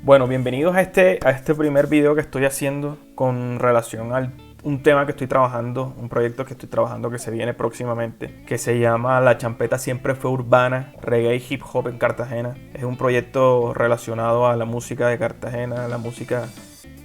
Bueno, bienvenidos a este primer video que estoy haciendo con relación a un tema que estoy trabajando, un proyecto que estoy trabajando que se viene próximamente, que se llama La Champeta Siempre Fue Urbana, Reggae y Hip Hop en Cartagena. Es un proyecto relacionado a la música de Cartagena, a la música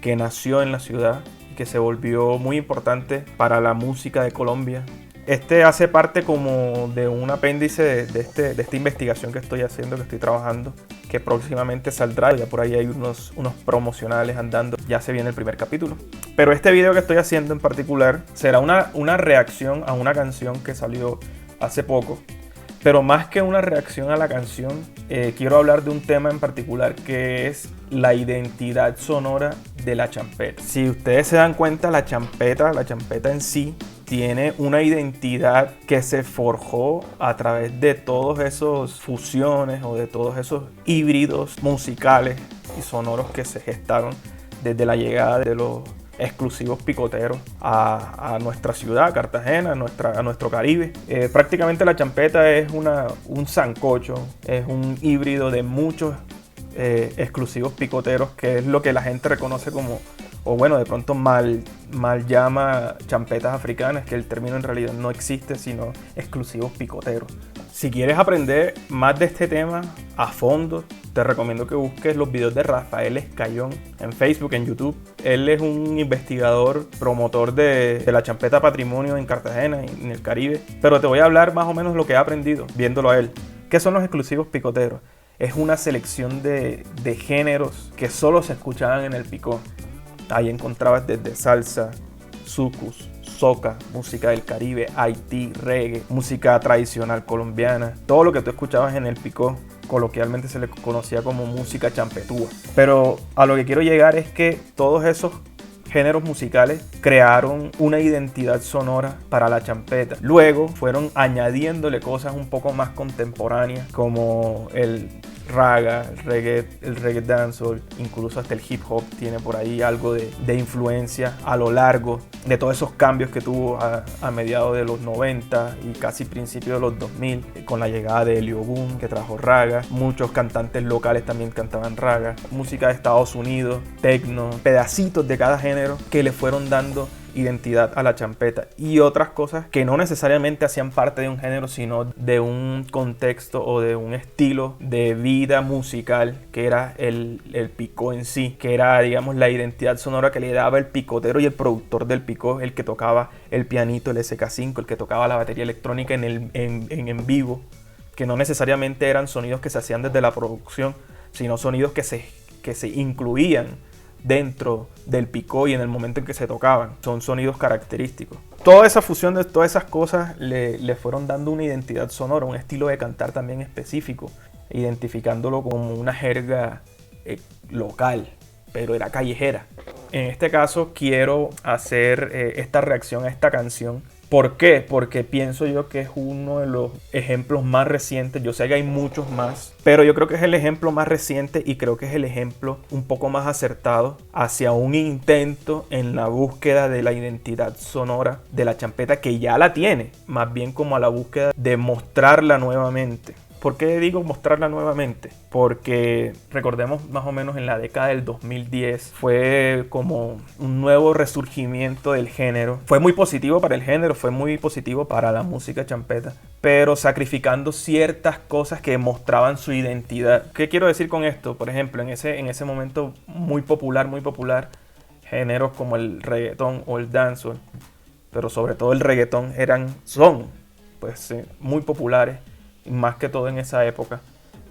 que nació en la ciudad y que se volvió muy importante para la música de Colombia. Este hace parte como de un apéndice de esta investigación que estoy haciendo, que estoy trabajando, que próximamente saldrá. Ya por ahí hay unos promocionales andando, ya se viene el primer capítulo. Pero este video que estoy haciendo en particular será una reacción a una canción que salió hace poco. Pero más que una reacción a la canción, quiero hablar de un tema en particular que es la identidad sonora de la champeta. Si ustedes se dan cuenta, la champeta en sí tiene una identidad que se forjó a través de todos esos fusiones o de todos esos híbridos musicales y sonoros que se gestaron desde la llegada de los exclusivos picoteros a nuestra ciudad, Cartagena, a nuestro Caribe. Prácticamente la champeta es un sancocho, es un híbrido de muchos exclusivos picoteros, que es lo que la gente reconoce como, o bueno, de pronto mal llama champetas africanas, que el término en realidad no existe, sino exclusivos picoteros. Si quieres aprender más de este tema a fondo, te recomiendo que busques los videos de Rafael Escayón en Facebook, en YouTube. Él es un investigador, promotor de la champeta patrimonio en Cartagena y en el Caribe. Pero te voy a hablar más o menos lo que he aprendido viéndolo a él. ¿Qué son los exclusivos picoteros? Es una selección de géneros que solo se escuchaban en el picó. Ahí encontrabas desde salsa, sucus, soca, música del Caribe, Haití, reggae, música tradicional colombiana. Todo lo que tú escuchabas en el picó, coloquialmente se le conocía como música champetúa. Pero a lo que quiero llegar es que todos esos géneros musicales crearon una identidad sonora para la champeta. Luego fueron añadiéndole cosas un poco más contemporáneas, como el raga, el reggae dancehall, incluso hasta el hip hop tiene por ahí algo de influencia a lo largo de todos esos cambios que tuvo a mediados de los 90 y casi principios de los 2000, con la llegada de Elio Boom, que trajo raga. Muchos cantantes locales también cantaban raga, música de Estados Unidos, techno, pedacitos de cada género que le fueron dando identidad a la champeta y otras cosas que no necesariamente hacían parte de un género, sino de un contexto o de un estilo de vida musical que era el picó en sí, que era, digamos, la identidad sonora que le daba el picotero y el productor del picó, el que tocaba el pianito, el SK5, el que tocaba la batería electrónica en vivo, que no necesariamente eran sonidos que se hacían desde la producción, sino sonidos que se incluían dentro del picó y en el momento en que se tocaban. Son sonidos característicos. Toda esa fusión de todas esas cosas le fueron dando una identidad sonora, un estilo de cantar también específico, identificándolo como una jerga local, pero era callejera. En este caso quiero hacer esta reacción a esta canción. ¿Por qué? Porque pienso yo que es uno de los ejemplos más recientes. Yo sé que hay muchos más, pero yo creo que es el ejemplo más reciente y creo que es el ejemplo un poco más acertado hacia un intento en la búsqueda de la identidad sonora de la champeta, que ya la tiene, más bien como a la búsqueda de mostrarla nuevamente. ¿Por qué digo mostrarla nuevamente? Porque recordemos más o menos en la década del 2010 fue como un nuevo resurgimiento del género. Fue muy positivo para el género, fue muy positivo para la música champeta, pero sacrificando ciertas cosas que mostraban su identidad. ¿Qué quiero decir con esto? Por ejemplo, en ese momento muy popular, géneros como el reggaetón o el dancehall, pero sobre todo el reggaetón son muy populares. Más que todo en esa época,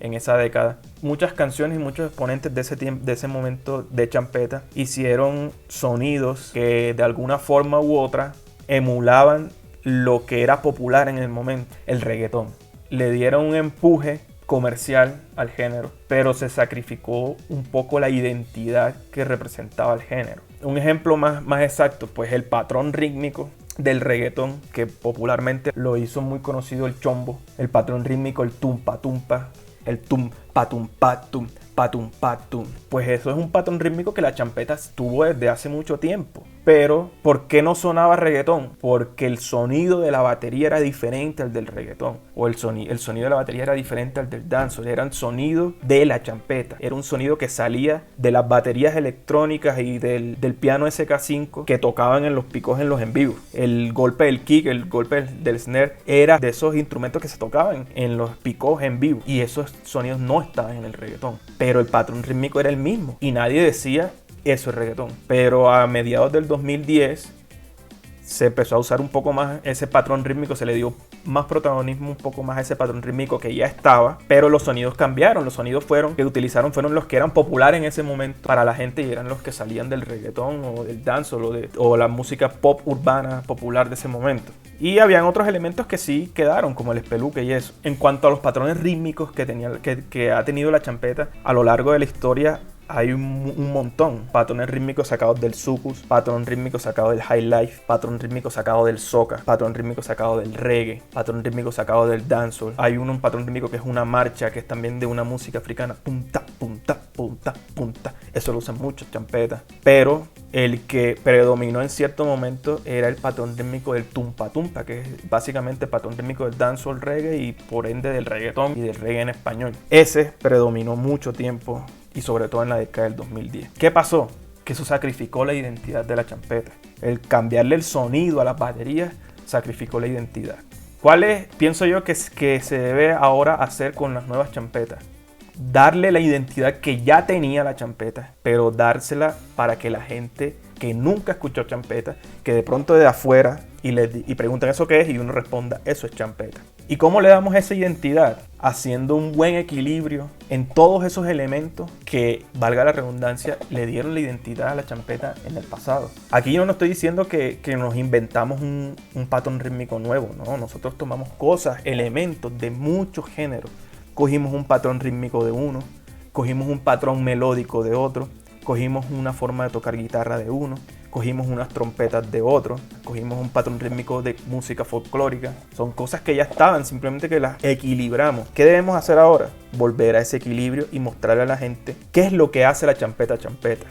en esa década. Muchas canciones y muchos exponentes de ese momento de champeta hicieron sonidos que de alguna forma u otra emulaban lo que era popular en el momento, el reggaetón. Le dieron un empuje comercial al género, pero se sacrificó un poco la identidad que representaba el género. Un ejemplo más exacto, pues el patrón rítmico del reggaetón, que popularmente lo hizo muy conocido el chombo, el patrón rítmico, el tumpa tumpa, el tum patum patum patum patum. Pues eso es un patrón rítmico que la champeta tuvo desde hace mucho tiempo. Pero, ¿por qué no sonaba reggaetón? Porque el sonido de la batería era diferente al del reggaetón. O el sonido de la batería era diferente al del dancehall. Era el sonido de la champeta. Era un sonido que salía de las baterías electrónicas y del piano SK5 que tocaban en los picos en los en vivos. El golpe del kick, el golpe del snare, era de esos instrumentos que se tocaban en los picos en vivo. Y esos sonidos no estaban en el reggaetón. Pero el patrón rítmico era el mismo. Y nadie decía... eso es reggaetón. Pero a mediados del 2010 se empezó a usar un poco más ese patrón rítmico, se le dio más protagonismo un poco más a ese patrón rítmico que ya estaba, pero los sonidos cambiaron, los sonidos que utilizaron fueron los que eran populares en ese momento para la gente y eran los que salían del reggaetón o del dancehall o la música pop urbana popular de ese momento. Y habían otros elementos que sí quedaron, como el espeluque y eso. En cuanto a los patrones rítmicos que ha tenido la champeta a lo largo de la historia, hay un montón. Patrones rítmicos sacados del soukous, patrón rítmico sacado del high life, patrón rítmico sacado del soca, patrón rítmico sacado del reggae, patrón rítmico sacado del dancehall. Hay un patrón rítmico que es una marcha, que es también de una música africana. Punta, punta, punta, punta. Eso lo usan mucho champetas. Pero el que predominó en cierto momento era el patrón rítmico del tumpa tumpa, que es básicamente el patrón rítmico del dancehall reggae y por ende del reggaetón y del reggae en español. Ese predominó mucho tiempo y sobre todo en la década del 2010. ¿Qué pasó? Que eso sacrificó la identidad de la champeta. El cambiarle el sonido a las baterías sacrificó la identidad. ¿Cuál es, pienso yo, que se debe ahora hacer con las nuevas champetas? Darle la identidad que ya tenía la champeta, pero dársela para que la gente que nunca escuchó champeta, que de pronto de afuera y preguntan ¿eso qué es? Y uno responda, eso es champeta. ¿Y cómo le damos esa identidad? Haciendo un buen equilibrio en todos esos elementos que, valga la redundancia, le dieron la identidad a la champeta en el pasado. Aquí yo no estoy diciendo que nos inventamos un patrón rítmico nuevo, no, nosotros tomamos cosas, elementos de muchos géneros. Cogimos un patrón rítmico de uno, cogimos un patrón melódico de otro, cogimos una forma de tocar guitarra de uno, cogimos unas trompetas de otro, cogimos un patrón rítmico de música folclórica. Son cosas que ya estaban, simplemente que las equilibramos. ¿Qué debemos hacer ahora? Volver a ese equilibrio y mostrarle a la gente qué es lo que hace la champeta champeta.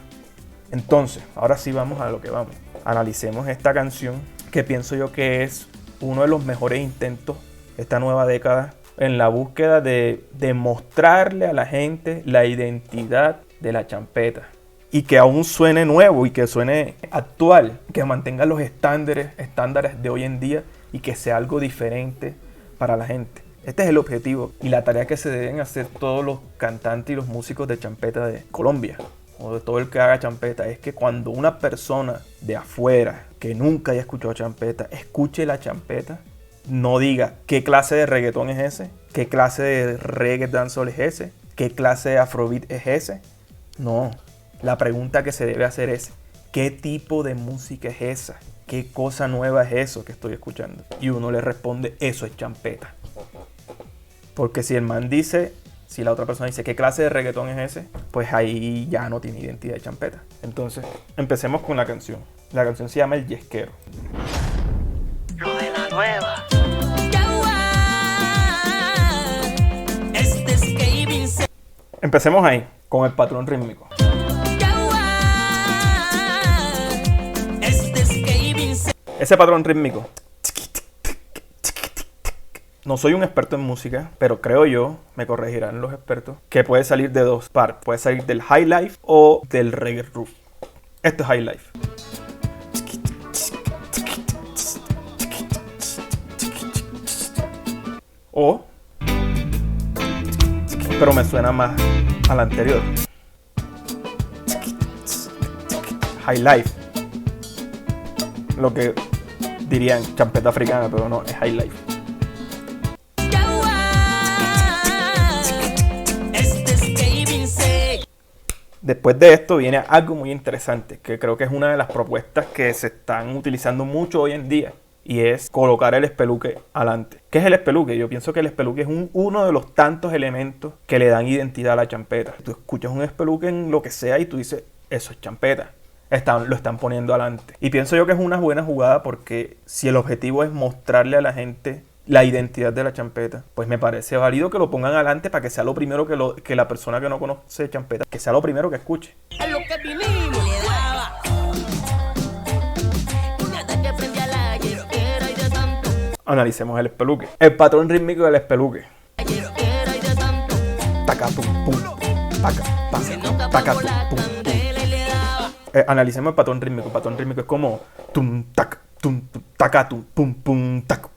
Entonces, ahora sí vamos a lo que vamos. Analicemos esta canción que pienso yo que es uno de los mejores intentos de esta nueva década en la búsqueda de mostrarle a la gente la identidad de la champeta. Y que aún suene nuevo y que suene actual, que mantenga los estándares de hoy en día y que sea algo diferente para la gente. Este es el objetivo y la tarea que se deben hacer todos los cantantes y los músicos de champeta de Colombia o de todo el que haga champeta, es que cuando una persona de afuera que nunca haya escuchado champeta, escuche la champeta, no diga qué clase de reggaetón es ese, qué clase de reggae dancehall es ese, qué clase de afrobeat es ese. No. La pregunta que se debe hacer es, ¿qué tipo de música es esa? ¿Qué cosa nueva es eso que estoy escuchando? Y uno le responde, eso es champeta. Porque si el man dice, si la otra persona dice, ¿qué clase de reggaetón es ese? Pues ahí ya no tiene identidad de champeta. Entonces, empecemos con la canción. La canción se llama El Yesquero. Lo de la nueva. Empecemos ahí, con el patrón rítmico. Ese patrón rítmico. No soy un experto en música, pero creo yo, me corregirán los expertos, que puede salir de dos partes. Puede salir del high life o del reggae roof. Esto es high life. O, pero me suena más al anterior. High life. Lo que dirían champeta africana, pero no, es high life. Después de esto viene algo muy interesante, que creo que es una de las propuestas que se están utilizando mucho hoy en día, y es colocar el espeluque adelante. ¿Qué es el espeluque? Yo pienso que el espeluque es uno de los tantos elementos que le dan identidad a la champeta. Tú escuchas un espeluque en lo que sea y tú dices, eso es champeta. Lo están poniendo adelante. Y pienso yo que es una buena jugada porque si el objetivo es mostrarle a la gente la identidad de la champeta, pues me parece válido que lo pongan adelante para que sea lo primero que la persona que no conoce champeta, que sea lo primero que escuche. A lo que vinimos le daba. Analicemos el espeluque. El patrón rítmico del espeluque. Taca, tum, pum. Taca, taca, taca, tum, pum, pum. Analicemos el patrón rítmico. El patrón rítmico es como tum, tac, tum, taca, tum, pum, pum, tac,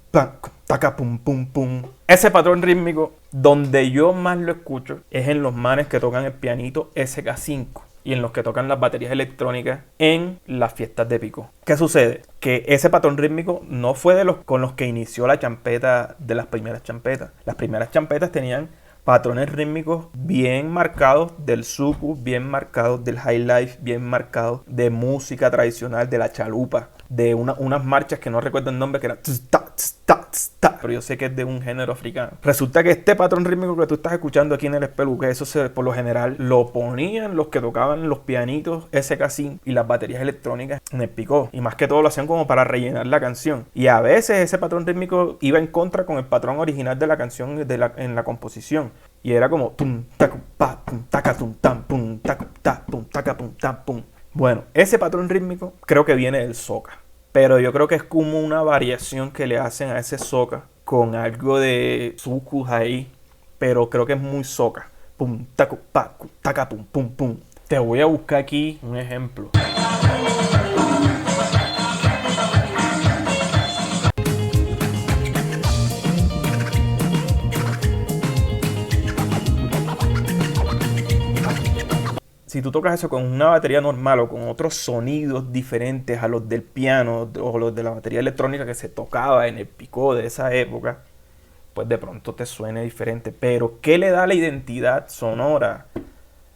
taca, pum, pum, pum. Ese patrón rítmico, donde yo más lo escucho, es en los manes que tocan el pianito SK5 y en los que tocan las baterías electrónicas en las fiestas de pico. ¿Qué sucede? Que ese patrón rítmico no fue de los con los que inició la champeta de las primeras champetas. Las primeras champetas tenían patrones rítmicos bien marcados del soukous, bien marcados del high life, bien marcados de música tradicional, de la chalupa, de unas marchas que no recuerdo el nombre, que eran pero yo sé que es de un género africano. Resulta que este patrón rítmico que tú estás escuchando aquí en el espeluque, por lo general lo ponían los que tocaban los pianitos SK5 y las baterías electrónicas en el picó, y más que todo lo hacían como para rellenar la canción, y a veces ese patrón rítmico iba en contra con el patrón original de la canción en la composición, y era como tum tacu pa tum taca tum tam pum tacu ta pum taca pum tam pum. Bueno, ese patrón rítmico creo que viene del soca, pero yo creo que es como una variación que le hacen a ese soca con algo de soukous ahí, pero creo que es muy soca. Pum tacu pa taca pum pum pum. Te voy a buscar aquí un ejemplo. Si tú tocas eso con una batería normal o con otros sonidos diferentes a los del piano o los de la batería electrónica que se tocaba en el picó de esa época, pues de pronto te suene diferente. Pero ¿qué le da la identidad sonora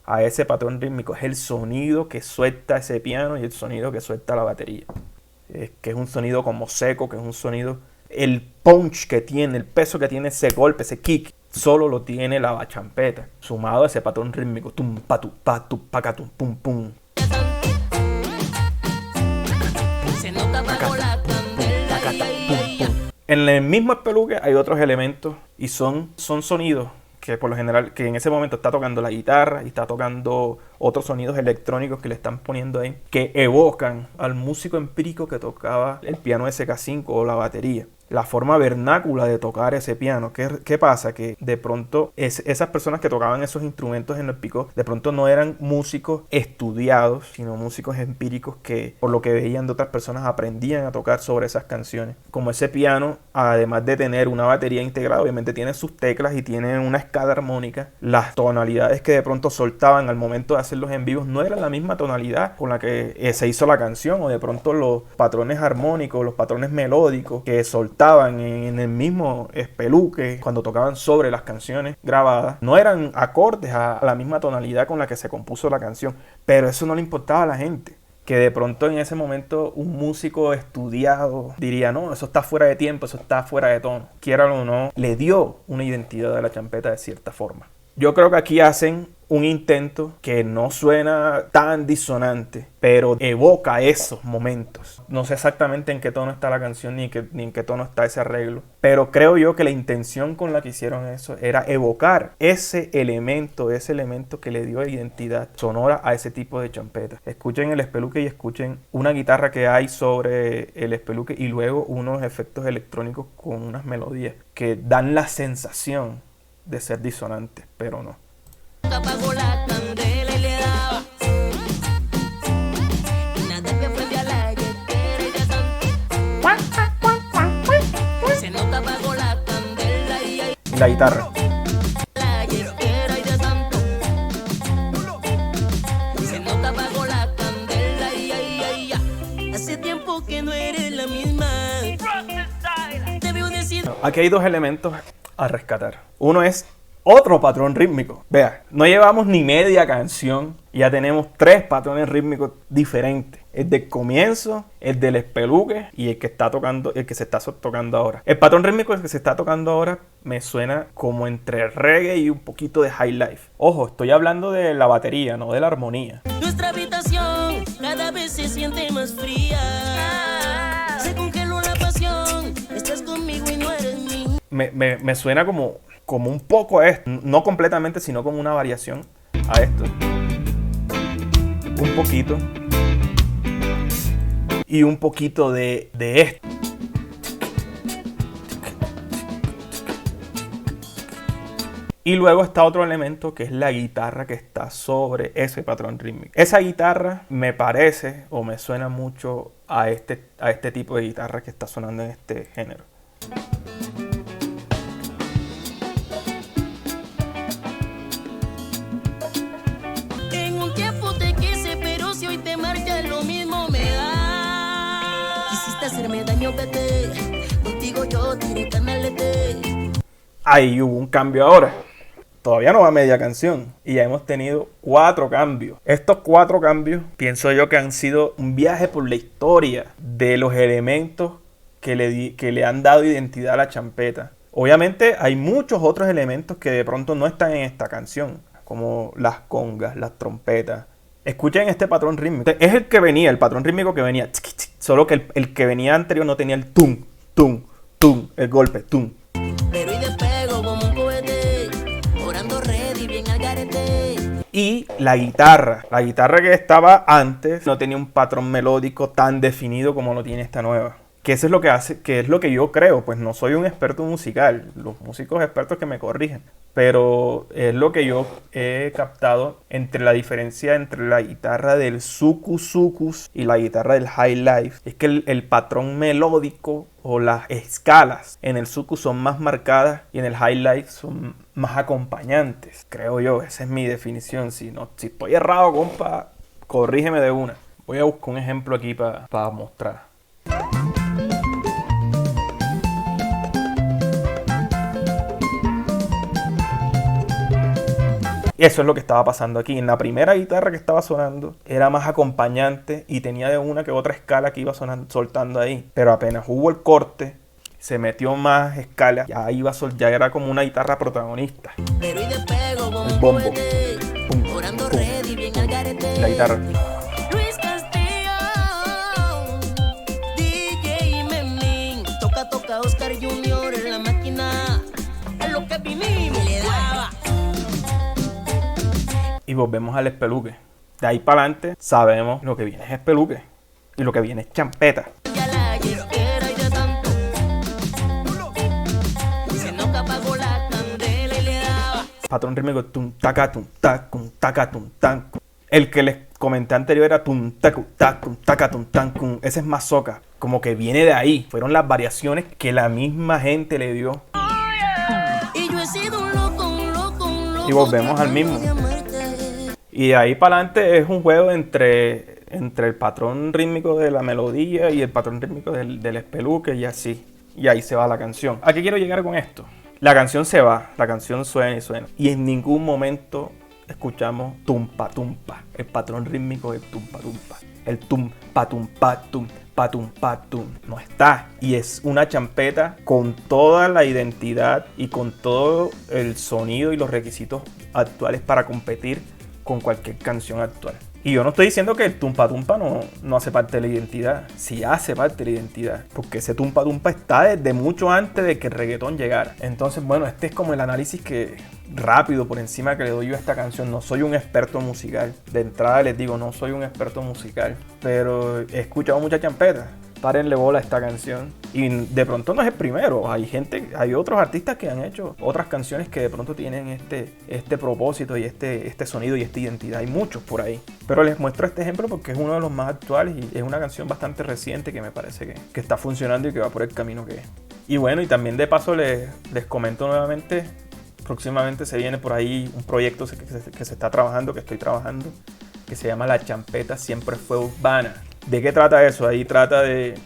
a ese patrón rítmico? Es el sonido que suelta ese piano y el sonido que suelta la batería. Es que es un sonido como seco, que es un sonido... El punch que tiene, el peso que tiene ese golpe, ese kick, solo lo tiene la bachampeta, sumado a ese patrón rítmico. Tum, pa, tu, pa, tu, paca, tum, pum, pum. En el mismo espeluque hay otros elementos y son sonidos que por lo general, que en ese momento está tocando la guitarra y está tocando otros sonidos electrónicos que le están poniendo ahí, que evocan al músico empírico que tocaba el piano SK5 o la batería. La forma vernácula de tocar ese piano. ¿Qué pasa? Que de pronto esas personas que tocaban esos instrumentos en el picó, de pronto no eran músicos estudiados, sino músicos empíricos que por lo que veían de otras personas aprendían a tocar sobre esas canciones. Como ese piano, además de tener una batería integrada, obviamente tiene sus teclas y tiene una escala armónica. Las tonalidades que de pronto soltaban al momento de hacerlos en vivos no eran la misma tonalidad con la que se hizo la canción, o de pronto los patrones armónicos, los patrones melódicos que soltaban en el mismo espeluque cuando tocaban sobre las canciones grabadas no eran acordes a la misma tonalidad con la que se compuso la canción, pero eso no le importaba a la gente, que de pronto en ese momento un músico estudiado diría no, eso está fuera de tiempo, eso está fuera de tono, quiera o no, le dio una identidad a la champeta de cierta forma. Yo creo que aquí hacen un intento que no suena tan disonante, pero evoca esos momentos. No sé exactamente en qué tono está la canción ni en qué tono está ese arreglo, pero creo yo que la intención con la que hicieron eso era evocar ese elemento que le dio identidad sonora a ese tipo de champeta. Escuchen el espeluque y escuchen una guitarra que hay sobre el espeluque y luego unos efectos electrónicos con unas melodías que dan la sensación de ser disonante, pero no. Apagó la candela y le daba. Y nada que prende a la yetera y de se nota apagó la candela y la guitarra. La yetera y de tanto. Se nota apagó la candela y hace tiempo que no eres la misma. Te veo decir. Aquí hay dos elementos a rescatar. Uno es otro patrón rítmico. Vea, no llevamos ni media canción y ya tenemos tres patrones rítmicos diferentes. El del comienzo, el del espeluque y el que se está tocando ahora. El patrón rítmico que se está tocando ahora me suena como entre reggae y un poquito de high life. Ojo, estoy hablando de la batería, no de la armonía. Nuestra habitación cada vez se siente más fría. Se congeló la pasión. Estás conmigo y no eres mío. Me suena como un poco a esto, no completamente, sino como una variación a esto. Un poquito. Y un poquito de esto. Y luego está otro elemento que es la guitarra que está sobre ese patrón rítmico. Esa guitarra me parece o me suena mucho a este tipo de guitarra que está sonando en este género. En un tiempo te quise, pero si hoy te marchas lo mismo me da. Quisiste hacerme daño, vete. Contigo yo tiré canalete. Ahí hubo un cambio ahora. Todavía no va media canción y ya hemos tenido 4 cambios. Estos 4 cambios pienso yo que han sido un viaje por la historia de los elementos que le han dado identidad a la champeta. Obviamente hay muchos otros elementos que de pronto no están en esta canción, como las congas, las trompetas. Escuchen este patrón rítmico. Es el que venía, el patrón rítmico que venía, solo que el que venía anterior no tenía el tum, tum, tum, el golpe, tum. Pero y despego como un cohete, orando ready, bien al garete. Y la guitarra que estaba antes no tenía un patrón melódico tan definido como lo tiene esta nueva. Que eso es lo que hace, que es lo que yo creo, pues no soy un experto musical, los músicos expertos que me corrigen, pero es lo que yo he captado entre la diferencia entre la guitarra del sucus y la guitarra del high life. Es que el patrón melódico o las escalas en el sucus son más marcadas y en el high life son más acompañantes, creo yo. Esa es mi definición. Si estoy errado, compa, corrígeme de una. Voy a buscar un ejemplo aquí para mostrar. Eso es lo que estaba pasando aquí. En la primera guitarra que estaba sonando era más acompañante y tenía de una que otra escala que iba soltando ahí. Pero apenas hubo el corte, se metió más escala, ya era como una guitarra protagonista. Pero y despego como El un bombo. cohete, Pum, orando pum. ready, bien al garete. La guitarra. Luis Castillo, DJ Memín, toca Oscar Junior en la máquina. A lo que vinimos le daba. Y volvemos al espeluque. De ahí para adelante sabemos lo que viene es espeluque. Y lo que viene es champeta. Ya la yesquera y de tanto. Se nos apagó la candela y le daba. Patrón rítmico tum taca tum tacum taca tum tan. El que les comenté anterior era tum tacu tacum taca tum tan. Ese es más soca. Como que viene de ahí. Fueron las variaciones que la misma gente le dio. Y yo he sido un loco. Y volvemos al mismo. Y de ahí para adelante es un juego entre el patrón rítmico de la melodía y el patrón rítmico del espeluque y así. Y ahí se va la canción. ¿A qué quiero llegar con esto? La canción se va, la canción suena y suena. Y en ningún momento escuchamos tumpa tumpa, el patrón rítmico del tumpa tumpa. El tumpa tumpa tum, patum patum. No está. Y es una champeta con toda la identidad y con todo el sonido y los requisitos actuales para competir con cualquier canción actual. Y yo no estoy diciendo que el tumpa tumpa no hace parte de la identidad. Sí hace parte de la identidad. Porque ese tumpa tumpa está desde mucho antes de que el reggaetón llegara. Entonces, bueno, este es como el análisis que rápido por encima que le doy yo a esta canción. No soy un experto musical. De entrada les digo, no soy un experto musical. Pero he escuchado mucha champeta. Párenle bola a esta canción. Y de pronto no es el primero. Hay otros artistas que han hecho otras canciones que de pronto tienen este propósito y este sonido y esta identidad. Hay muchos por ahí. Pero les muestro este ejemplo porque es uno de los más actuales y es una canción bastante reciente que me parece que está funcionando y que va por el camino que es. Y bueno, y también de paso les comento nuevamente. Próximamente se viene por ahí un proyecto que se está trabajando, que estoy trabajando, que se llama La Champeta Siempre Fue Urbana. ¿De qué trata eso? Ahí trata de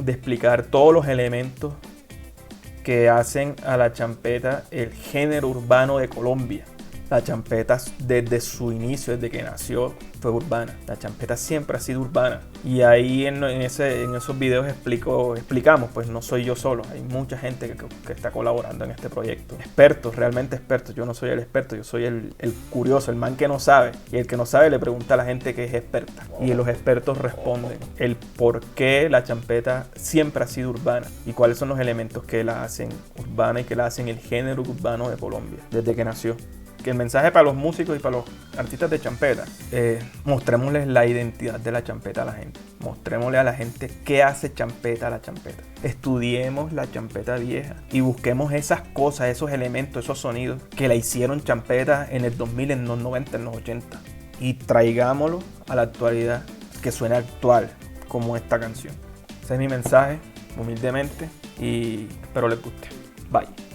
explicar todos los elementos que hacen a la champeta el género urbano de Colombia. La champeta desde su inicio, desde que nació, fue urbana. La champeta siempre ha sido urbana. Y ahí en esos videos explicamos, pues no soy yo solo. Hay mucha gente que está colaborando en este proyecto. Expertos, realmente expertos. Yo no soy el experto, yo soy el curioso, el man que no sabe. Y el que no sabe le pregunta a la gente que es experta. Y los expertos responden el por qué la champeta siempre ha sido urbana. Y cuáles son los elementos que la hacen urbana y que la hacen el género urbano de Colombia, desde que nació. que el mensaje para los músicos y para los artistas de champeta, mostrémosles la identidad de la champeta a la gente. Mostrémosle a la gente qué hace champeta a la champeta. Estudiemos la champeta vieja y busquemos esas cosas, esos elementos, esos sonidos que la hicieron champeta en el 2000, en los 90, en los 80. Y traigámoslo a la actualidad, que suene actual, como esta canción. Ese es mi mensaje, humildemente, y espero les guste. Bye.